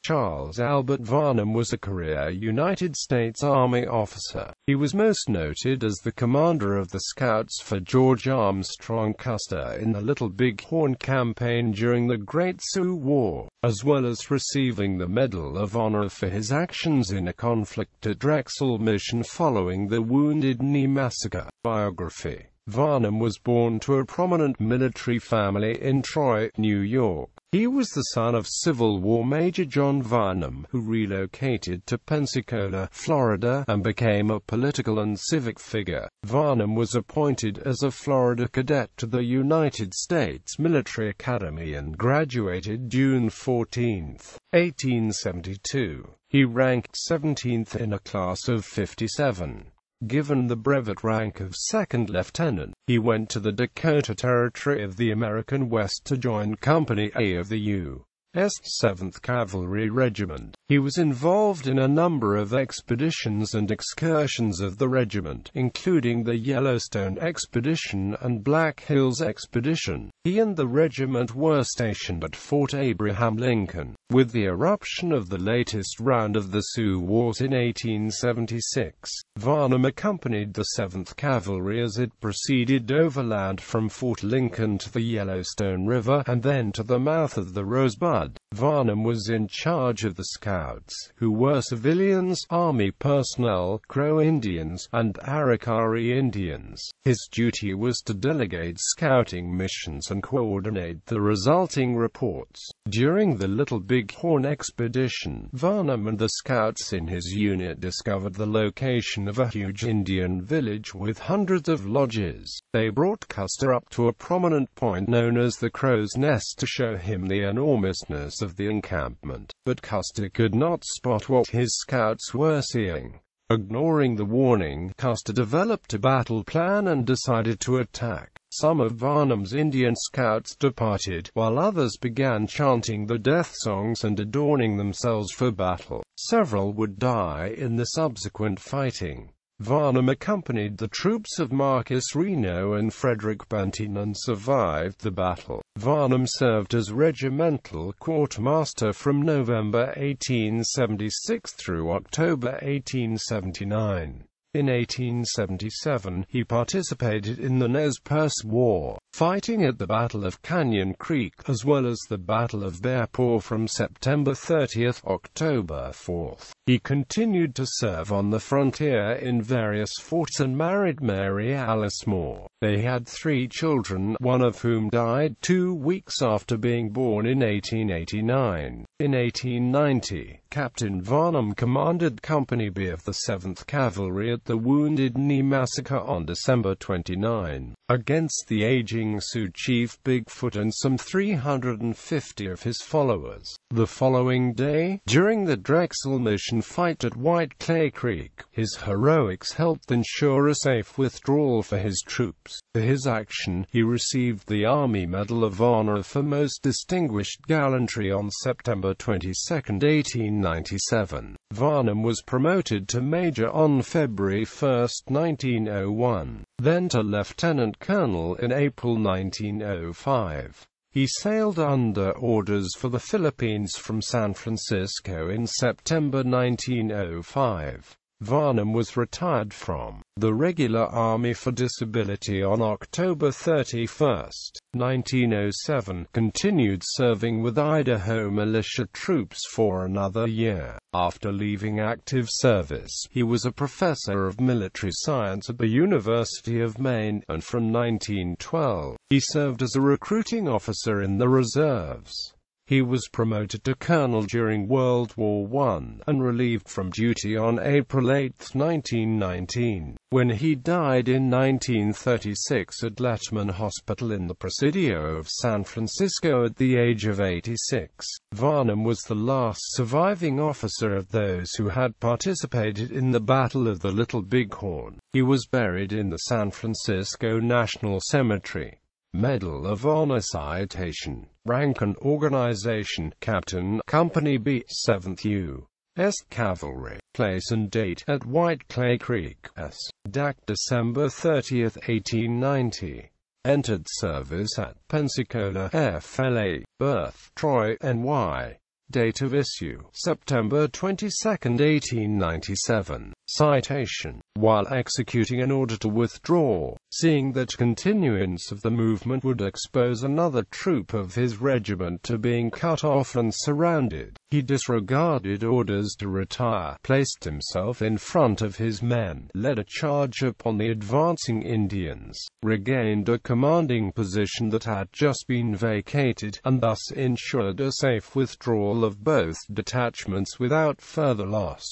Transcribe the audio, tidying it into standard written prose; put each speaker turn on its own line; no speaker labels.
Charles Albert Varnum was a career United States Army officer. He was most noted as the commander of the Scouts for George Armstrong Custer in the Little Bighorn Campaign during the Great Sioux War, as well as receiving the Medal of Honor for his actions in a conflict at Drexel Mission following the Wounded Knee Massacre. Biography. Varnum was born to a prominent military family in Troy, New York. He was the son of Civil War Major John Varnum, who relocated to Pensacola, Florida, and became a political and civic figure. Varnum was appointed as a Florida cadet to the United States Military Academy and graduated June 14, 1872. He ranked 17th in a class of 57. Given the brevet rank of second lieutenant, he went to the Dakota Territory of the American West to join Company A of the U.S. 7th Cavalry Regiment. He was involved in a number of expeditions and excursions of the regiment, including the Yellowstone Expedition and Black Hills Expedition. He and the regiment were stationed at Fort Abraham Lincoln. With the eruption of the latest round of the Sioux Wars in 1876, Varnum accompanied the 7th Cavalry as it proceeded overland from Fort Lincoln to the Yellowstone River and then to the mouth of the Rosebud. Varnum was in charge of the Scouts, who were civilians, Army personnel, Crow Indians, and Arikari Indians. His duty was to delegate scouting missions and coordinate the resulting reports. During the Little Bighorn expedition, Varnum and the Scouts in his unit discovered the location of a huge Indian village with hundreds of lodges. They brought Custer up to a prominent point known as the Crow's Nest to show him the enormousness of the encampment, but Custer could not spot what his scouts were seeing. Ignoring the warning, Custer developed a battle plan and decided to attack. Some of Varnum's Indian scouts departed, while others began chanting the death songs and adorning themselves for battle. Several would die in the subsequent fighting. Varnum accompanied the troops of Marcus Reno and Frederick Benton and survived the battle. Varnum served as regimental quartermaster from November 1876 through October 1879. In 1877, he participated in the Nez Perce War, fighting at the Battle of Canyon Creek, as well as the Battle of Bear Paw from September 30 to October 4. He continued to serve on the frontier in various forts and married Mary Alice Moore. They had 3 children, one of whom died 2 weeks after being born in 1889. In 1890, Captain Varnum commanded Company B of the 7th Cavalry at the Wounded Knee Massacre on December 29, against the aging Sioux chief Bigfoot and some 350 of his followers. The following day, during the Drexel Mission fight at White Clay Creek, his heroics helped ensure a safe withdrawal for his troops. For his action, he received the Army Medal of Honor for Most Distinguished Gallantry on September 22, 1897. Varnum was promoted to Major on February 1, 1901, then to Lieutenant Colonel in April 1905. He sailed under orders for the Philippines from San Francisco in September 1905. Varnum was retired from the regular Army for disability on October 31, 1907, continued serving with Idaho militia troops for another year. After leaving active service, he was a professor of military science at the University of Maine, and from 1912, he served as a recruiting officer in the reserves. He was promoted to colonel during World War I, and relieved from duty on April 8, 1919, when he died in 1936 at Letterman Hospital in the Presidio of San Francisco at the age of 86. Varnum was the last surviving officer of those who had participated in the Battle of the Little Bighorn. He was buried in the San Francisco National Cemetery. Medal of Honor Citation. Rank and Organization: Captain, Company B, 7th U.S. Cavalry. Place and date: at White Clay Creek, S. DAC, December 30, 1890. Entered service at Pensacola, FLA. Birth: Troy, NY. Date of issue: September 22, 1897. Citation: while executing an order to withdraw, seeing that continuance of the movement would expose another troop of his regiment to being cut off and surrounded, he disregarded orders to retire, placed himself in front of his men, led a charge upon the advancing Indians, regained a commanding position that had just been vacated, and thus ensured a safe withdrawal of both detachments without further loss.